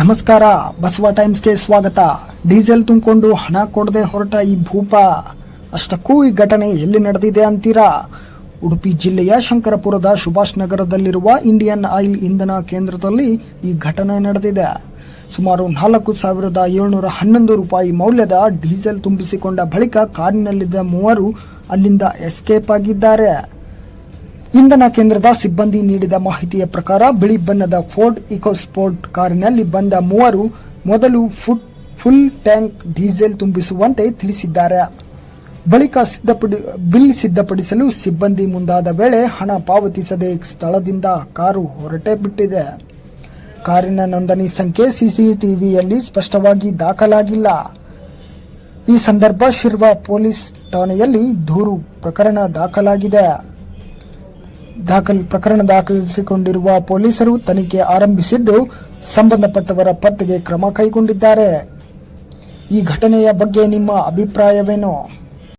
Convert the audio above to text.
ನಮಸ್ಕಾರ, ಬಸವ ಟೈಮ್ಸ್ಗೆ ಸ್ವಾಗತ. ಡೀಸೆಲ್ ತುಂಬಿಕೊಂಡು ಹಣ ಕೊಡದೆ ಹೊರಟ ಈ ಭೂಪ. ಅಷ್ಟಕ್ಕೂ ಈ ಘಟನೆ ಎಲ್ಲಿ ನಡೆದಿದೆ ಅಂತೀರಾ? ಉಡುಪಿ ಜಿಲ್ಲೆಯ ಶಂಕರಪುರದ ಸುಭಾಷ್ ನಗರದಲ್ಲಿರುವ ಇಂಡಿಯನ್ ಆಯಿಲ್ ಇಂಧನ ಕೇಂದ್ರದಲ್ಲಿ ಈ ಘಟನೆ ನಡೆದಿದೆ. ಸುಮಾರು 4,711 ರೂಪಾಯಿ ಮೌಲ್ಯದ ಡೀಸೆಲ್ ತುಂಬಿಸಿಕೊಂಡ ಬಳಿಕ ಕಾರಿನಲ್ಲಿದ್ದ ಮೂವರು ಅಲ್ಲಿಂದ ಎಸ್ಕೇಪ್ ಆಗಿದ್ದಾರೆ. ಇಂಧನ ಕೇಂದ್ರದ ಸಿಬ್ಬಂದಿ ನೀಡಿದ ಮಾಹಿತಿಯ ಪ್ರಕಾರ ಬಿಳಿ ಬಣ್ಣದ ಫೋರ್ಡ್ ಇಕೋಸ್ಪೋರ್ಟ್ ಕಾರಿನಲ್ಲಿ ಬಂದ ಮೂವರು ಮೊದಲು ಫುಲ್ ಟ್ಯಾಂಕ್ ಡೀಸೆಲ್ ತುಂಬಿಸುವಂತೆ ತಿಳಿಸಿದ್ದಾರೆ. ಬಳಿಕ ಬಿಲ್ ಸಿದ್ಧಪಡಿಸಲು ಸಿಬ್ಬಂದಿ ಮುಂದಾದ ವೇಳೆ ಹಣ ಪಾವತಿಸದೆ ಸ್ಥಳದಿಂದ ಕಾರು ಹೊರಟೇ ಬಿಟ್ಟಿದೆ. ಕಾರಿನ ನೋಂದಣಿ ಸಂಖ್ಯೆ ಸಿಸಿಟಿವಿಯಲ್ಲಿ ಸ್ಪಷ್ಟವಾಗಿ ದಾಖಲಾಗಿಲ್ಲ. ಈ ಸಂದರ್ಭ ಶಿರ್ವ ಪೊಲೀಸ್ ಠಾಣೆಯಲ್ಲಿ ಪ್ರಕರಣ ದಾಖಲಾಗಿದೆ. ಪ್ರಕರಣ ದಾಖಲಿಸಿಕೊಂಡಿರುವ ಪೊಲೀಸರು ತನಿಖೆ ಆರಂಭಿಸಿದ್ದು ಸಂಬಂಧಪಟ್ಟವರ ಪತ್ತೆಗೆ ಕ್ರಮ ಕೈಗೊಂಡಿದ್ದಾರೆ. ಈ ಘಟನೆಯ ಬಗ್ಗೆ ನಿಮ್ಮ ಅಭಿಪ್ರಾಯವೇನು?